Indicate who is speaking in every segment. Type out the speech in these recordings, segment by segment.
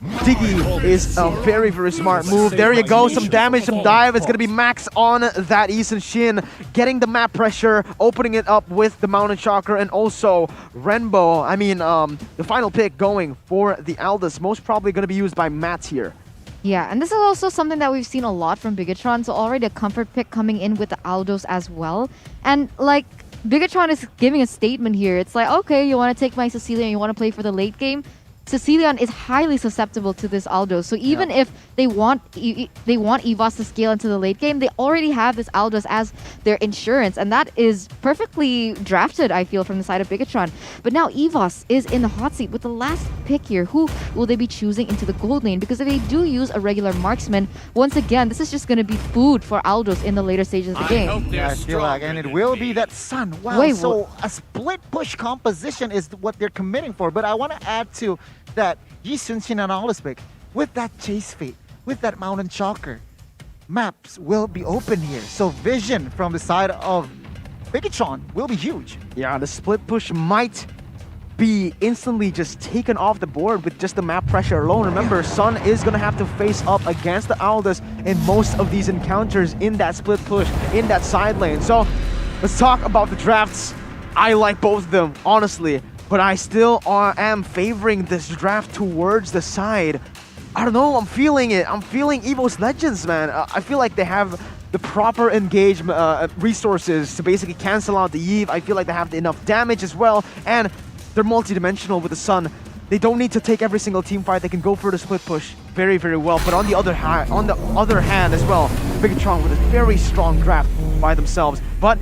Speaker 1: Diggy is a very, very smart move. There you go, some damage, some dive. It's going to be Max on that Eason Shin, getting the map pressure, opening it up with the Mountain Shocker, and also Renbo. I mean, the final pick going for the Aldous, most probably going to be used by Matt here.
Speaker 2: Yeah, and this is also something that we've seen a lot from Bigetron, so already a comfort pick coming in with the Aldos as well. And like, Bigetron is giving a statement here. It's like, okay, you want to take my Cecilia and you want to play for the late game? Cecilion is highly susceptible to this Aldos. So even if they want EVOS to scale into the late game, they already have this Aldos as their insurance. And that is perfectly drafted, I feel, from the side of Bigetron. But now EVOS is in the hot seat with the last pick here. Who will they be choosing into the gold lane? Because if they do use a regular marksman, once again, this is just going to be food for Aldos in the later stages of the game.
Speaker 3: Yeah, I feel like, and it will be that Sun. Wow,
Speaker 2: Wait,
Speaker 3: so a split push composition is what they're committing for. But I want to add to that Yi Sun-shin and Aldous pick with that Chase Fate, with that Mountain Shocker. Maps will be open here. So vision from the side of Bigetron will be huge.
Speaker 1: Yeah, the split push might be instantly just taken off the board with just the map pressure alone. Remember, Sun is going to have to face up against the Aldous in most of these encounters in that split push, in that side lane. So let's talk about the drafts. I like both of them, honestly. But I still am favoring this draft towards the side. I don't know, I'm feeling it. I'm feeling EVOS Legends, man. I feel like they have the proper engagement resources to basically cancel out the Eve. I feel like they have enough damage as well. And they're multi-dimensional with the Sun. They don't need to take every single team fight. They can go for the split push very, very well. But on the other hand as well, Bigetron with a very strong draft by themselves. But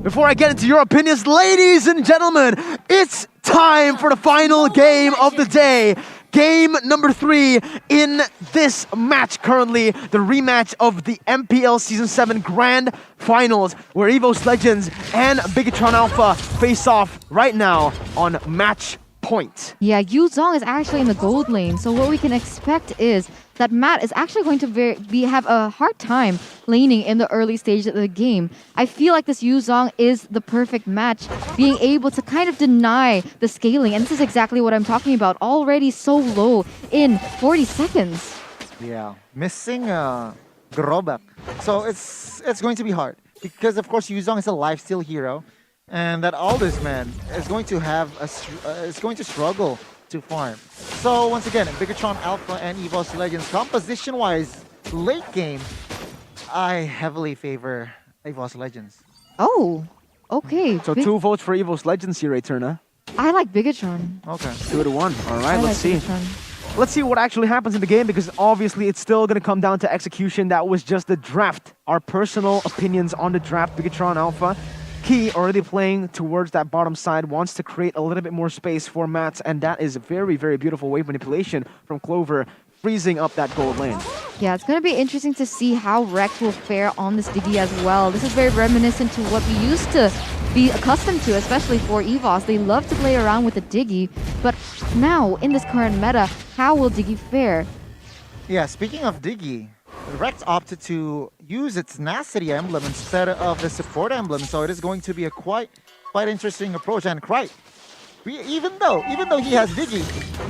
Speaker 1: before I get into your opinions, ladies and gentlemen, it's time for the final game of the day. Game number 3 in this match currently, the rematch of the MPL Season 7 Grand Finals, where EVOS Legends and Bigetron Alpha face off right now on match point.
Speaker 2: Yeah, Yu Zhong is actually in the gold lane, so what we can expect is that Matt is actually going to have a hard time laning in the early stages of the game. I feel like this Yu Zhong is the perfect match, being able to kind of deny the scaling, and this is exactly what I'm talking about. Already so low in 40 seconds.
Speaker 3: Yeah, missing Grobak. So it's going to be hard because of course Yu Zhong is a lifesteal hero, and that Aldous man is going to have is going to struggle to farm. So once again, Bigetron Alpha and EVOS Legends, composition-wise, late game, I heavily favor EVOS Legends.
Speaker 2: Oh, okay.
Speaker 1: So 2 votes for EVOS Legends here, Eterna.
Speaker 2: I like Bigetron.
Speaker 3: Okay.
Speaker 1: 2-1. All right, let's see.
Speaker 2: Bigetron.
Speaker 1: Let's see what actually happens in the game, because obviously it's still going to come down to execution. That was just the draft. Our personal opinions on the draft. Bigetron Alpha. Key already playing towards that bottom side, wants to create a little bit more space for Mats, and that is a very, very beautiful wave manipulation from Clover, freezing up that gold lane.
Speaker 2: Yeah, it's going to be interesting to see how Rex will fare on this Diggy as well. This is very reminiscent to what we used to be accustomed to, especially for EVOS. They love to play around with the Diggy, but now, in this current meta, how will Diggy fare?
Speaker 3: Yeah, speaking of Diggy, Rex opted to use its tenacity emblem instead of the support emblem, so it is going to be a quite interesting approach. And even though he has Diggy,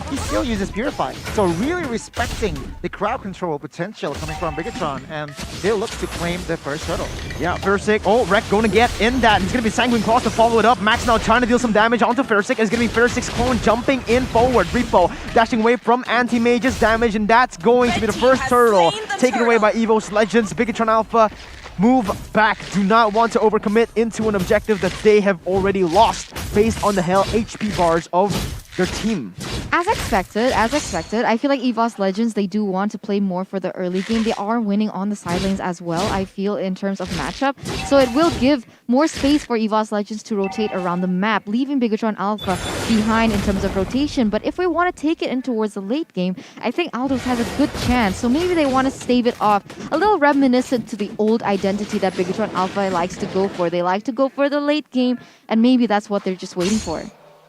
Speaker 3: he still uses Purify. So really respecting the crowd control potential coming from Bigetron, and they look to claim the first hurdle.
Speaker 1: Yeah, Fursic. Oh, Rek going to get in that. He's going to be Sanguine Claws to follow it up. Max now trying to deal some damage onto Fursic. It's going to be Fursic's clone jumping in forward. Repo dashing away from Anti-Mage's damage, and that's going to be the first turtle taken away by EVOS Legends. Bigetron Alpha move back, do not want to overcommit into an objective that they have already lost based on the HP bars of their team.
Speaker 2: As expected, I feel like EVOS Legends, they do want to play more for the early game. They are winning on the side lanes as well, I feel, in terms of matchup. So it will give more space for EVOS Legends to rotate around the map, leaving Bigetron Alpha behind in terms of rotation. But if we want to take it in towards the late game, I think Aldous has a good chance. So maybe they want to stave it off. A little reminiscent to the old identity that Bigetron Alpha likes to go for. They like to go for the late game, and maybe that's what they're just waiting for.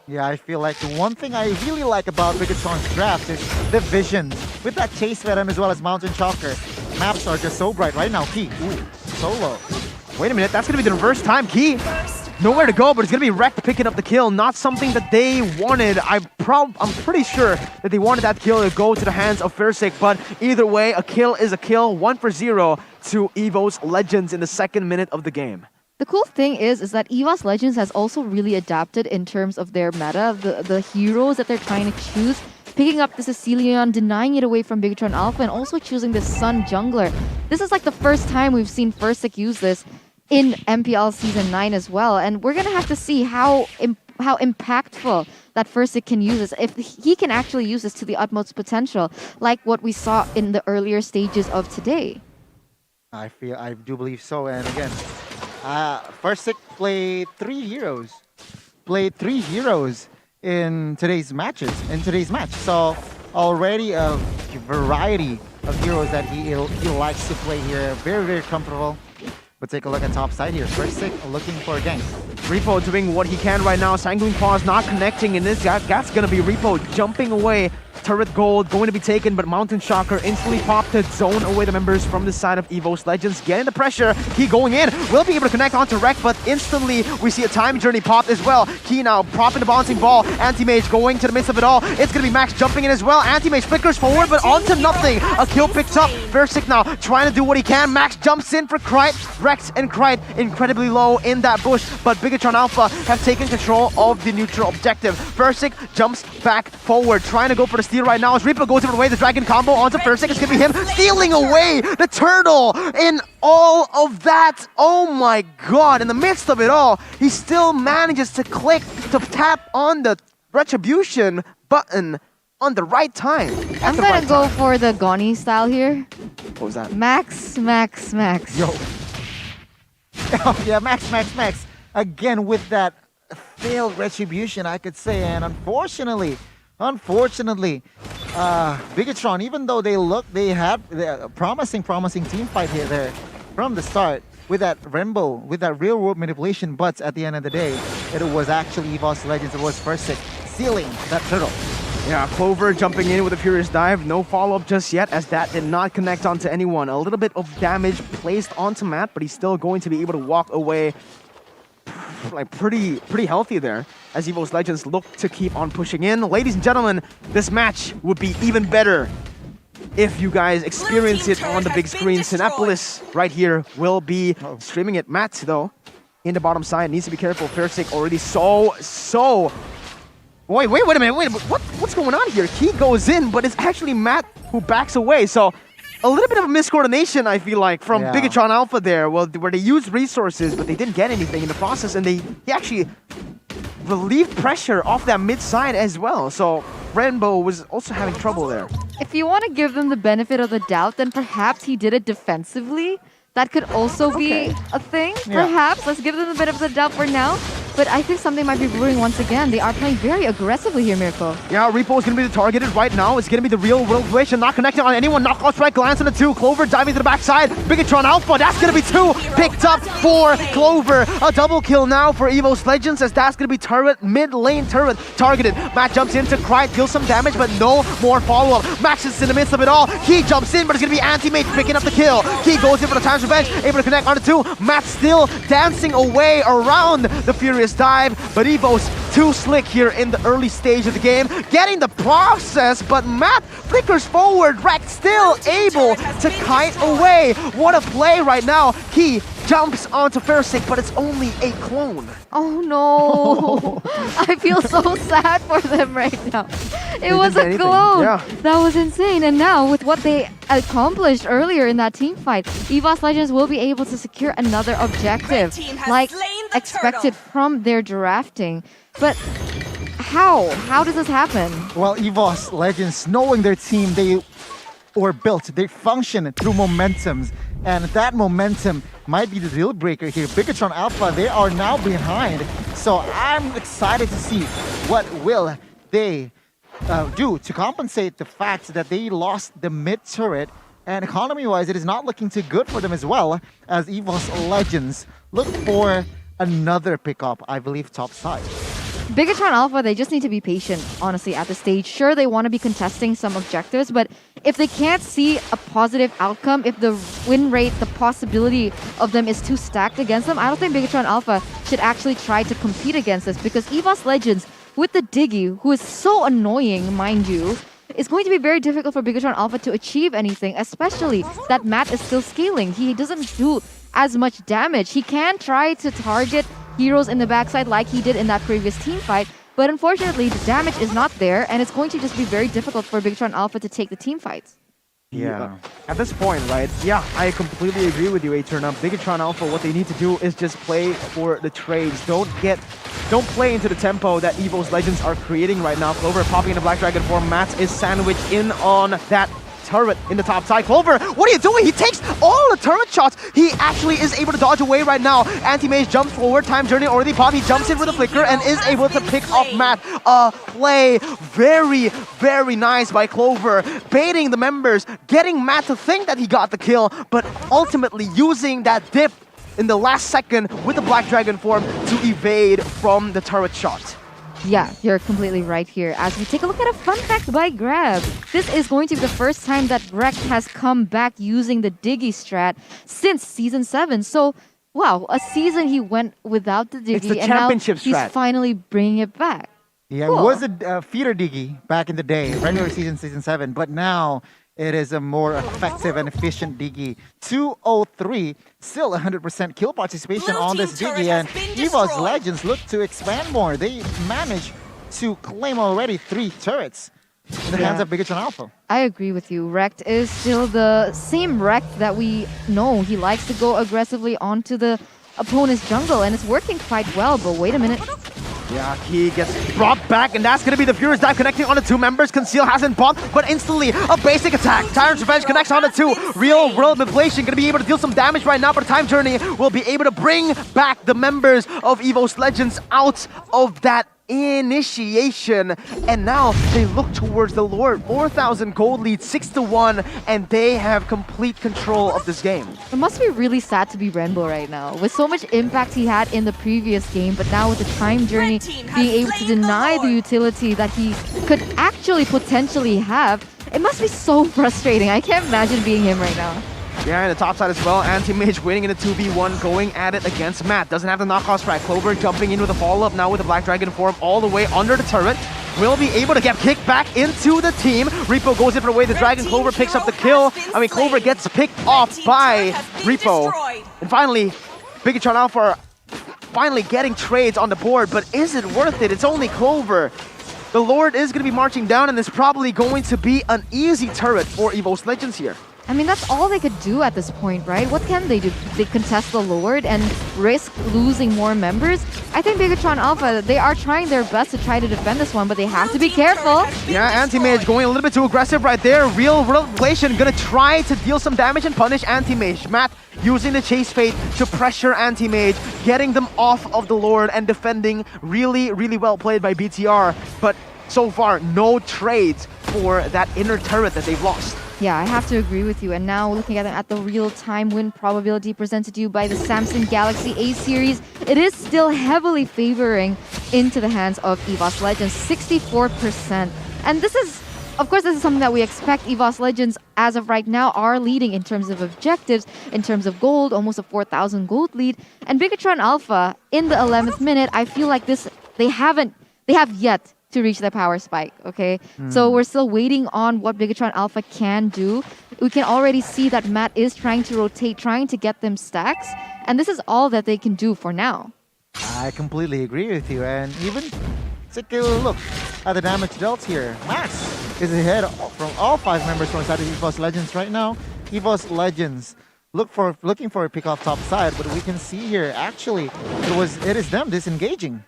Speaker 3: Yeah, I feel like the one thing I really like about Bigetron's draft is the visions. With that Chase Venom as well as Mountain Shocker, maps are just so bright right now. Key, ooh, solo.
Speaker 1: Wait a minute, that's going to be the reverse time. Key Nowhere to go, but it's gonna be Wrecked picking up the kill. Not something that they wanted. I'm pretty sure that they wanted that kill to go to the hands of Fursic, but either way, a kill is a kill. 1-0 to EVOS Legends in the 2nd minute of the game.
Speaker 2: The cool thing is that EVOS Legends has also really adapted in terms of their meta, the heroes that they're trying to choose, picking up the Cecilion, denying it away from Bigetron Alpha, and also choosing the Sun Jungler. This is like the first time we've seen Fursic use this in MPL Season 9 as well, and we're gonna have to see how impactful that Fursic can use this, if he can actually use this to the utmost potential, like what we saw in the earlier stages of today.
Speaker 3: I do believe so. And again, Fursic played 3 heroes. Played 3 heroes in today's match. So already a variety of heroes that he likes to play here. Very, very comfortable. But take a look at top side here. Fursic looking for a gank.
Speaker 1: Repo doing what he can right now. Sanguine Claws not connecting, and that's gonna be Repo jumping away. Turret gold going to be taken, but Mountain Shocker instantly popped to zone away the members from the side of EVOS Legends. Getting the pressure. Key going in. Will be able to connect onto Rek, but instantly we see a time journey pop as well. Key now propping the bouncing ball. Anti-Mage going to the midst of it all. It's going to be Max jumping in as well. Anti-Mage flickers forward, but onto nothing. A kill picked up. Fursic now trying to do what he can. Max jumps in for Krite. Rex and Krite incredibly low in that bush, but Bigetron Alpha have taken control of the neutral objective. Fursic jumps back forward, trying to go for the steal right now as Reaper goes over the way. The Dragon combo onto Fursic. It's going to be him stealing away the turtle in all of that. Oh my god. In the midst of it all, he still manages to tap on the Retribution button on the right time.
Speaker 2: I'm gonna go for the Goni style here.
Speaker 1: What was that?
Speaker 2: Max.
Speaker 3: Yo. Oh yeah, Max. Again with that failed Retribution, I could say, and unfortunately, Bigetron, even though they had a promising team fight here there from the start with that Rainbow, with that real world manipulation, but at the end of the day, it was actually EVOS Legends, it was Fursic sealing that turtle.
Speaker 1: Yeah, Clover jumping in with a Furious Dive. No follow-up just yet, as that did not connect onto anyone. A little bit of damage placed onto Matt, but he's still going to be able to walk away like pretty healthy there, as EVOS Legends look to keep on pushing in. Ladies and gentlemen, this match would be even better if you guys experience it on the big screen. Cinepolis right here will be streaming it. Matt, though, in the bottom side, needs to be careful. Fursic already so... Wait a minute. What's going on here? Key goes in, but it's actually Matt who backs away. So a little bit of a miscoordination, I feel like, from Bigetron Alpha there, where they used resources, but they didn't get anything in the process, and he actually relieved pressure off that mid side as well. So Rainbow was also having trouble there.
Speaker 2: If you want to give them the benefit of the doubt, then perhaps he did it defensively. That could also be a thing, perhaps. Let's give them the benefit of the doubt for now. But I think something might be brewing once again. They are playing very aggressively here, Mirko.
Speaker 1: Yeah, Repo is going to be the targeted right now. It's going to be the real world wish and not connecting on anyone. Knockout strike, glance on the 2. Clover diving to the backside. Bigetron Alpha, that's going to be 2. Picked up for Clover. A double kill now for EVOS Legends, as that's going to be turret, mid lane turret targeted. Matt jumps into Krite, deals some damage, but no more follow-up. Max is in the midst of it all. Key jumps in, but it's going to be Anti-Mage picking up the kill. Key goes in for the Time's Revenge, able to connect on the 2. Matt still dancing away around the Furious Dive, but EVOS too slick here in the early stage of the game, getting the process, but Matt flickers forward. Rex still able to kite away. What a play right now. Key jumps onto Fursic, but it's only a clone.
Speaker 2: Oh no! I feel so sad for them right now. It was a clone.
Speaker 1: Yeah.
Speaker 2: That was insane. And now with what they accomplished earlier in that team fight, EVOS Legends will be able to secure another objective, like expected from their drafting. But how? How does this happen?
Speaker 3: Well, EVOS Legends, knowing their team, they function through momentums, and that momentum might be the deal breaker here. Bigetron Alpha, they are now behind, so I'm excited to see what will they do to compensate the fact that they lost the mid turret, and economy-wise, it is not looking too good for them as well, as EVOS Legends look for another pickup, I believe, top side.
Speaker 2: Bigetron Alpha, they just need to be patient, honestly, at this stage. Sure, they want to be contesting some objectives, but if they can't see a positive outcome, if the win rate, the possibility of them is too stacked against them, I don't think Bigetron Alpha should actually try to compete against this, because EVOS Legends with the Diggy, who is so annoying, mind you, it's going to be very difficult for Bigetron Alpha to achieve anything, especially that Matt is still scaling. He doesn't do as much damage. He can try to target heroes in the backside like he did in that previous team fight, but unfortunately the damage is not there, and it's going to just be very difficult for Bigetron Alpha to take the team fights.
Speaker 1: Yeah. At this point, right? Yeah, I completely agree with you, A-Turn. Bigetron Alpha, what they need to do is just play for the trades. Don't play into the tempo that EVOS Legends are creating right now. Clover popping in the Black Dragon form. Matt is sandwiched in on that turret in the top side. Clover, what are you doing? He takes all the turret shots. He actually is able to dodge away right now. Anti-Mage jumps forward. Time Journey already popped. He jumps in with a flicker and is able to pick off Matt. Play very, very nice by Clover. Baiting the members, getting Matt to think that he got the kill, but ultimately using that dip in the last second with the Black Dragon form to evade from the turret shot.
Speaker 2: Yeah, you're completely right here. As we take a look at a fun fact by Grab, this is going to be the first time that Rekt has come back using the Diggy strat since Season 7. So, wow, a season he went without the Diggy,
Speaker 1: It's the
Speaker 2: and now
Speaker 1: championship
Speaker 2: he's
Speaker 1: strat.
Speaker 2: finally bringing it back.
Speaker 3: Yeah,
Speaker 2: Cool.
Speaker 3: it was a feeder Diggy back in the day, regular season 7, but now it is a more effective and efficient Diggy. 203, still 100% kill participation on this Diggy, and EVOS Legends look to expand more. They managed to claim already 3 turrets in the hands of Bigetron Alpha.
Speaker 2: I agree with you. Rekt is still the same Rekt that we know. He likes to go aggressively onto the opponent's jungle, and it's working quite well, but wait a minute.
Speaker 1: Yeah, he gets brought back, and that's going to be the Furious Dive connecting on the 2 members. Conceal hasn't bombed, but instantly a basic attack. Tyrant's Revenge connects on the 2. Real world manipulation going to be able to deal some damage right now, but Time Journey will be able to bring back the members of EVOS Legends out of that initiation, and now they look towards the Lord. 4,000 gold lead, 6-1, and they have complete control of this game.
Speaker 2: It must be really sad to be Rainbow right now. With so much impact he had in the previous game, but now with the Time Journey being able to deny the utility that he could actually potentially have, it must be so frustrating. I can't imagine being him right now.
Speaker 1: Yeah, in the top side as well. Anti-Mage winning in a 2v1, going at it against Matt. Doesn't have the knockoff strike. Clover jumping in with a follow-up now with the Black Dragon form all the way under the turret. Will be able to get kicked back into the team. Repo goes different way. The Dragon Clover picks up the kill. I mean, Clover gets picked off by Repo. And finally, Bigetron Alpha finally getting trades on the board, but is it worth it? It's only Clover. The Lord is going to be marching down, and it's probably going to be an easy turret for EVOS Legends here.
Speaker 2: I mean, that's all they could do at this point, right? What can they do? They contest the Lord and risk losing more members? I think Bigetron Alpha, they are trying their best to try to defend this one, but they have to be careful.
Speaker 1: Yeah, Anti-Mage going a little bit too aggressive right there. Real world manipulation gonna try to deal some damage and punish Anti-Mage. Matt using the Chase Fate to pressure Anti-Mage, getting them off of the Lord and defending. Really, really well played by BTR, but so far, no trades for that inner turret that they've lost.
Speaker 2: Yeah, I have to agree with you. And now looking at the real-time win probability presented to you by the Samsung Galaxy A series, it is still heavily favoring into the hands of EVOS Legends, 64%. And this is, of course, this is something that we expect. EVOS Legends, as of right now, are leading in terms of objectives, in terms of gold, almost a 4,000 gold lead. And Bigetron Alpha, in the 11th minute, I feel like they have yet to reach the power spike, okay? So we're still waiting on what Bigetron Alpha can do. We can already see that Matt is trying to rotate, trying to get them stacks, and this is all that they can do for now.
Speaker 3: I completely agree with you, and even take a look at the damage dealt here. Max is ahead from all 5 members from inside of EVOS Legends right now. EVOS Legends looking for a pick off top side, but we can see here actually it is them disengaging.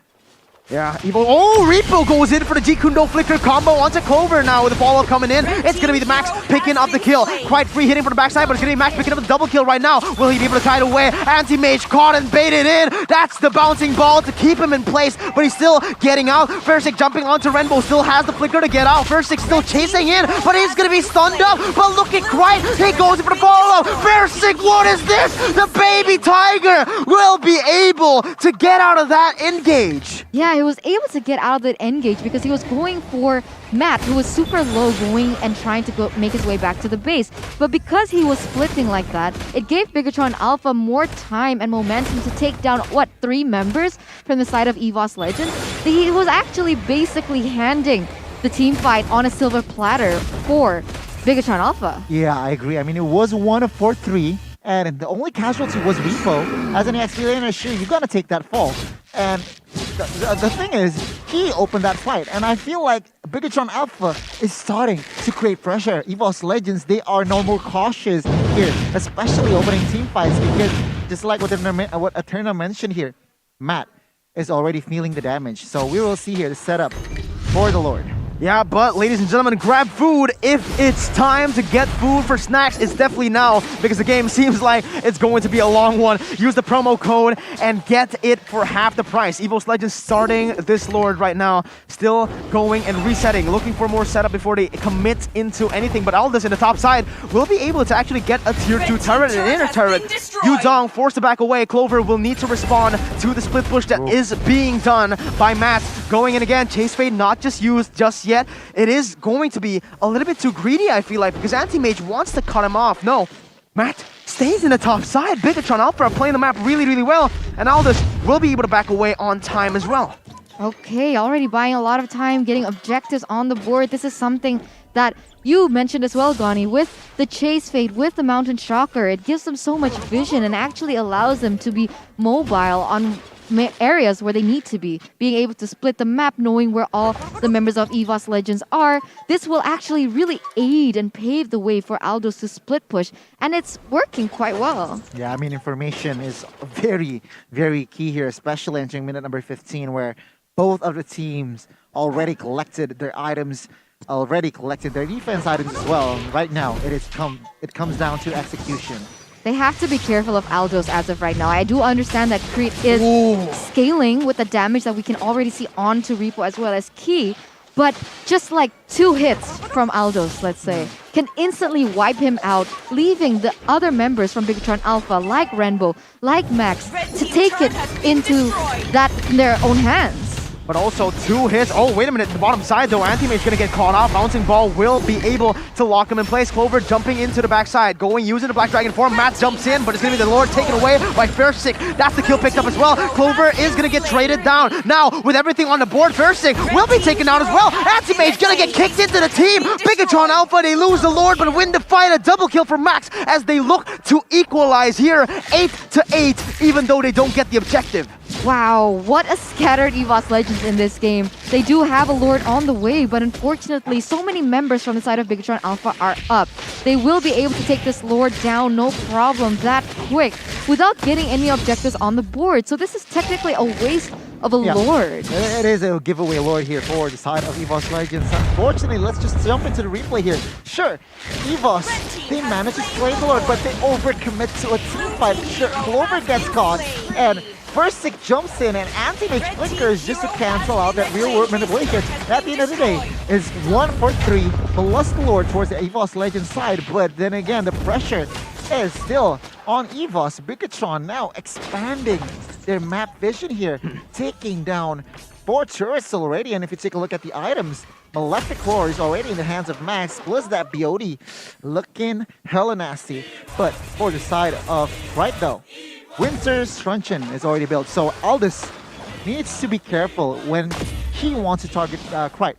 Speaker 1: Yeah, Evo. Oh, Repo goes in for the G-Kundo Flicker combo onto Clover now with the follow-up coming in. It's going to be the Max picking up the kill. Quite free hitting for the backside, but it's going to be Max picking up the double kill right now. Will he be able to kite away? Anti-Mage caught and baited in. That's the bouncing ball to keep him in place, but he's still getting out. Versik jumping onto Rainbow, still has the Flicker to get out. Versik still chasing in, but he's going to be stunned up. But look at Kright. He goes in for the follow-up. Versik, what is this? The baby tiger will be able to get out of that engage.
Speaker 2: Yeah, Yeah, he was able to get out of the engage because he was going for Matt, who was super low, going and trying to go make his way back to the base. But because he was splitting like that, it gave Bigetron Alpha more time and momentum to take down, what, 3 members from the side of EVOS Legends? He was actually basically handing the team fight on a silver platter for Bigetron Alpha.
Speaker 3: Yeah, I agree. I mean, it was 1 of 4-3, and the only casualty was Repo. As an XP laner, sure, you gotta take that fall. And the thing is, he opened that fight, and I feel like Bigetron Alpha is starting to create pressure. EVOS Legends, they are no more cautious here, especially opening team fights, because just like what Eterna mentioned here, Matt is already feeling the damage. So we will see here the setup for the Lord.
Speaker 1: Yeah, but ladies and gentlemen, grab food. If it's time to get food for snacks, it's definitely now, because the game seems like it's going to be a long one. Use the promo code and get it for half the price. EVOS Legends starting this Lord right now, still going and resetting, looking for more setup before they commit into anything. But Aldous in the top side will be able to actually get a tier 2 turret, an inner turret. Yuzong forced to back away. Clover will need to respond to the split push that is being done by Matt. Going in again, Chase Fade not just used just yet. It is going to be a little bit too greedy, I feel like, because Anti-Mage wants to cut him off. No, Matt stays in the top side. Bigetron Alpha are playing the map really, really well, and Aldous will be able to back away on time as well.
Speaker 2: Okay, already buying a lot of time, getting objectives on the board. This is something that you mentioned as well, Gani, with the Chase Fade, with the Mountain Shocker. It gives them so much vision and actually allows them to be mobile on areas where they need to be, being able to split the map, knowing where all the members of EVOS Legends are. This will actually really aid and pave the way for Aldous to split push, and it's working quite well.
Speaker 3: Yeah, I mean, information is very, very key here, especially entering minute number 15, where both of the teams already collected their items, already collected their defense items as well. Right now, it comes down to execution.
Speaker 2: They have to be careful of Aldous as of right now. I do understand that Creed is scaling with the damage that we can already see onto Repo as well as Key, but just like 2 hits from Aldous, let's say, can instantly wipe him out, leaving the other members from Bigetron Alpha, like Renbo, like Max, to take it into their own hands.
Speaker 1: But also 2 hits. Oh, wait a minute. The bottom side, though. Anti-Mage going to get caught off. Bouncing Ball will be able to lock him in place. Clover jumping into the backside. Going, using the Black Dragon form. Matt jumps in, but it's going to be the Lord taken away by Fairstick. That's the kill picked up as well. Clover is going to get traded down. Now, with everything on the board, Fairstick will be taken down as well. Anti-Mage going to get kicked into the team. Bigetron Alpha, they lose the Lord, but win the fight. A double kill for Max as they look to equalize here. 8-8, even though they don't get the objective.
Speaker 2: Wow, what a scattered EVOS Legends in this game. They do have a Lord on the way, but unfortunately, so many members from the side of Bigetron Alpha are up. They will be able to take this Lord down, no problem, that quick, without getting any objectives on the board. So this is technically a waste of a Lord.
Speaker 3: It is a giveaway Lord here for the side of EVOS Legends. Unfortunately, let's just jump into the replay here. Sure, EVOS, they managed to slay the Lord, but they overcommit to a team fight. Sure, Clover gets caught, and Fairstick jumps in, and Anti-Mage flickers just to cancel out that real-world manipulation. At the end of the day, is 1-4-3 plus the Lord towards the EVOS Legends side, but then again, the pressure is still on EVOS. Bigetron now expanding their map vision here, taking down 4 turrets already, and if you take a look at the items, Malefic Lore is already in the hands of Max, plus that BOD looking hella nasty. But for the side of right though, Winter's Truncheon is already built, so Aldous needs to be careful when he wants to target Krite.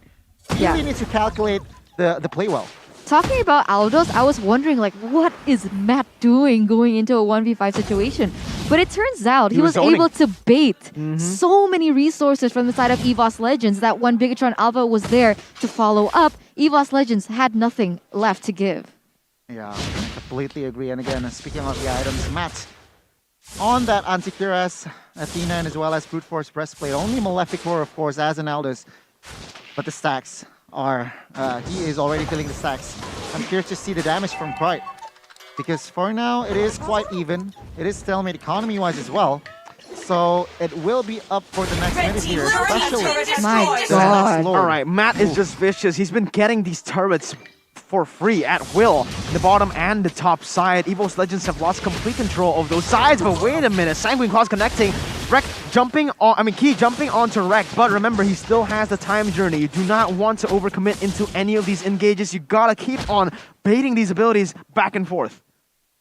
Speaker 3: He really needs to calculate the play well.
Speaker 2: Talking about Aldous, I was wondering, like, what is Matt doing going into a 1v5 situation? But it turns out he was able to bait so many resources from the side of EVOS Legends that when Bigetron Alpha was there to follow up, EVOS Legends had nothing left to give.
Speaker 3: Yeah, completely agree. And again, speaking of the items, Matt on that Anticuras, Athena, and as well as Brute Force Breastplate. Only Malefic Lore, of course, as an Aldous. But the stacks are... he is already filling the stacks. I'm curious to see the damage from Krite. Because for now, it is quite even. It is stalemate economy-wise as well. So it will be up for the next minute here, especially...
Speaker 2: My God.
Speaker 1: All right, Matt is just vicious. He's been getting these turrets for free at will, the bottom and the top side. EVOS Legends have lost complete control of those sides, but wait a minute, Sanguine Claws connecting. Wreck jumping on, Key jumping onto Rek, but remember, he still has the time journey. You do not want to overcommit into any of these engages. You gotta keep on baiting these abilities back and forth.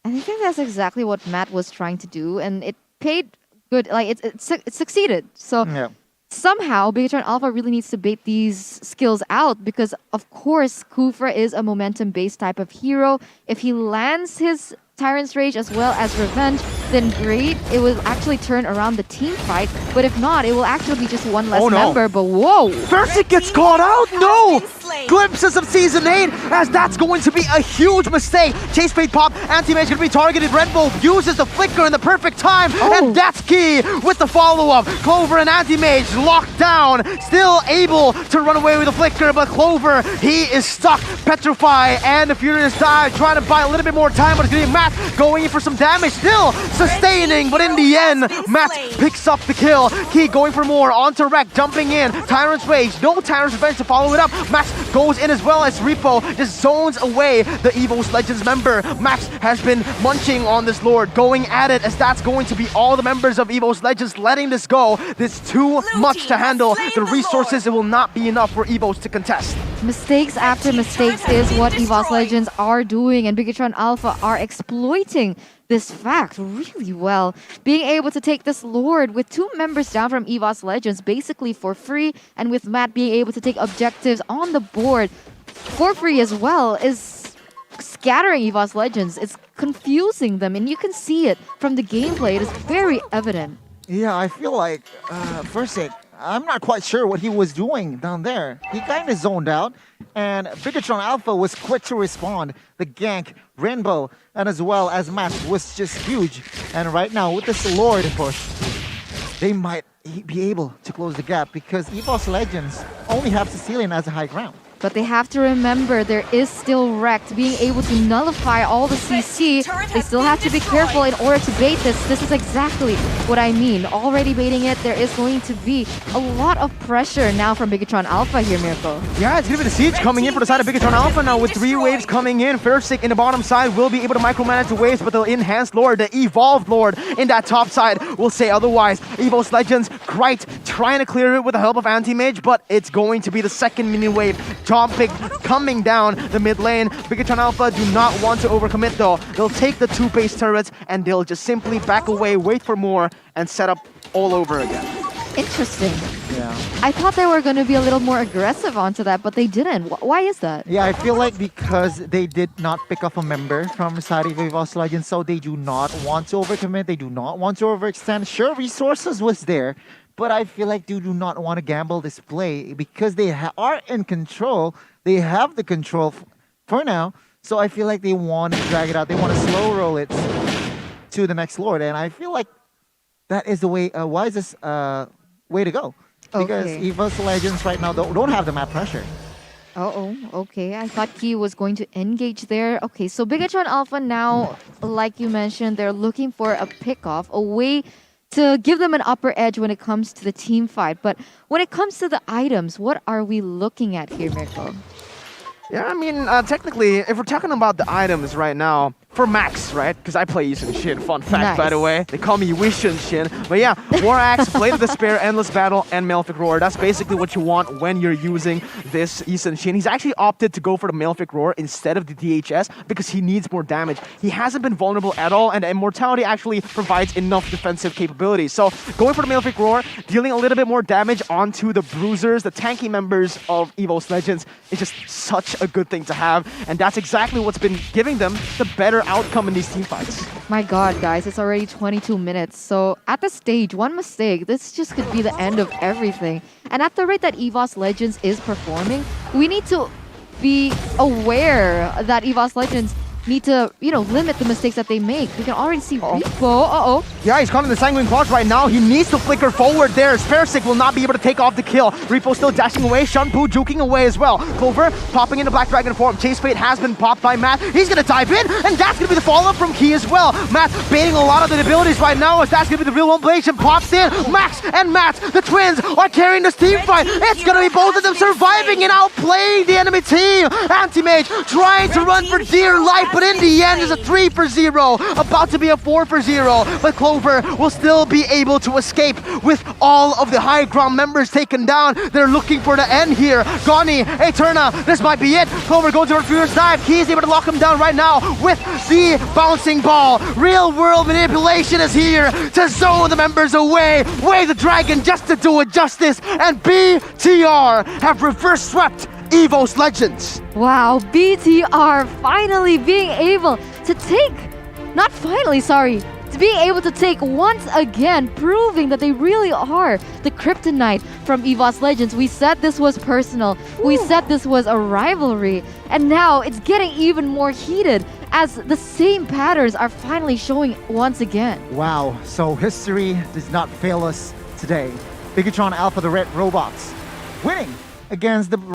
Speaker 2: And I think that's exactly what Matt was trying to do, and it paid good. Like it succeeded. So
Speaker 3: Yeah.
Speaker 2: somehow Bigetron Alpha really needs to bait these skills out because, of course, Kufra is a momentum-based type of hero. If he lands his Tyrant's Rage as well as Revenge, then great. It will actually turn around the team fight. But if not, it will actually be just one less member. But whoa!
Speaker 1: First gets caught out! No! Glimpses of Season 8 as that's going to be a huge mistake. Chase Fade pop, Anti-Mage going to be targeted. Red Bull uses the flicker in the perfect time. And that's Key with the follow-up. Clover and Anti-Mage locked down. Still able to run away with the flicker, but Clover, he is stuck. Petrify and the Furious Dive trying to buy a little bit more time, but it's going to be Matt going in for some damage. Still sustaining, but in the end, Matt picks up the kill. Key going for more onto Rek, jumping in. Tyrant's Rage, no Tyrant's Revenge to follow it up. Max goes in as well as Repo just zones away the EVOS Legends member. Max has been munching on this Lord, going at it as that's going to be all the members of EVOS Legends letting this go. There's too much to handle. The resources, it will not be enough for EVOS to contest.
Speaker 2: Mistakes after mistakes is what EVOS Legends are doing, and Bigetron Alpha are exploiting this fact really well. Being able to take this Lord with 2 members down from EVOS Legends basically for free, and with Matt being able to take objectives on the board for free as well, is scattering EVOS Legends. It's confusing them, and you can see it from the gameplay. It is very evident.
Speaker 3: Yeah, I feel like Versik, I'm not quite sure what he was doing down there. He kind of zoned out, and Bigetron Alpha was quick to respond. The gank, Rainbow, and as well as Matt was just huge. And right now, with this Lord push, they might be able to close the gap because EVOS Legends only have Sicilian as a high ground.
Speaker 2: But they have to remember there is still Wrecked being able to nullify all the CC. They still have to be careful in order to bait this. This is exactly what I mean. Already baiting it, there is going to be a lot of pressure now from Bigetron Alpha here, Miracle.
Speaker 1: Yeah, it's going to be the Siege coming in for the side of Bigetron Alpha now with 3 waves coming in. Fursic in the bottom side will be able to micromanage the waves, but the enhanced Lord, the evolved Lord in that top side will say otherwise. EVOS Legends, Great, trying to clear it with the help of Anti-Mage, but it's going to be the second mini wave. Tom Pig coming down the mid lane. Bigetron Alpha do not want to overcommit though. They'll take the 2 base turrets and they'll just simply back away, wait for more, and set up all over again.
Speaker 2: Interesting.
Speaker 3: Yeah.
Speaker 2: I thought they were going to be a little more aggressive onto that, but they didn't. Why is that?
Speaker 3: Yeah, I feel like because they did not pick up a member from the side of EVOS Legends, so they do not want to overcommit, they do not want to overextend. Sure, resources was there, but I feel like they do not want to gamble this play because they are in control. They have the control for now. So I feel like they want to drag it out. They want to slow roll it to the next Lord. And I feel like that is the way, wisest way to go. Because EVOS Legends right now don't have the map pressure.
Speaker 2: Okay. I thought Key was going to engage there. Okay, so Bigetron Alpha now, like you mentioned, they're looking for a pick-off, a way to give them an upper edge when it comes to the team fight. But when it comes to the items, what are we looking at here, Mirko?
Speaker 1: Yeah, I mean, technically, if we're talking about the items right now, for Max, right? Because I play Yisun Shin. Fun fact, by the way. They call me Wishin Shin. But yeah, War Axe, Blade of Despair, Endless Battle, and Malefic Roar. That's basically what you want when you're using this Yisun Shin. He's actually opted to go for the Malefic Roar instead of the DHS because he needs more damage. He hasn't been vulnerable at all, and Immortality actually provides enough defensive capabilities. So going for the Malefic Roar, dealing a little bit more damage onto the bruisers, the tanky members of EVOS Legends, is just such a good thing to have. And that's exactly what's been giving them the better outcome in these team fights.
Speaker 2: My god, guys, it's already 22 minutes. So at this stage, one mistake, this just could be the end of everything. And at the rate that EVOS Legends is performing, we need to be aware that EVOS Legends need to, limit the mistakes that they make. We can already see Repo.
Speaker 1: Yeah, he's caught in the Sanguine Claws right now. He needs to flicker forward there. Sparesic will not be able to take off the kill. Repo still dashing away. Shunpu juking away as well. Clover popping into Black Dragon form. Chase Fate has been popped by Matt. He's going to dive in, and that's going to be the follow-up from Key as well. Matt baiting a lot of the abilities right now as that's going to be the real one blation. Pops in. Max and Matt, the twins, are carrying this team fight. It's going to be both of them surviving and outplaying the enemy team. Anti-Mage trying to run for dear life. But in the end, it's a 3-0, about to be a 4-0. But Clover will still be able to escape with all of the high ground members taken down. They're looking for the end here. Goni, Eterna, this might be it. Clover goes to her fierce dive. Key's able to lock him down right now with the bouncing ball. Real world manipulation is here to zone the members away. Way the dragon just to do it justice. And BTR have reverse swept EVOS Legends.
Speaker 2: Wow, BTR finally being able to take, not finally, sorry, to being able to take once again, proving that they really are the kryptonite from EVOS Legends. We said this was personal. We said this was a rivalry. And now it's getting even more heated as the same patterns are finally showing once again.
Speaker 3: Wow, so history does not fail us today. Bigetron Alpha, the Red Robots, winning against the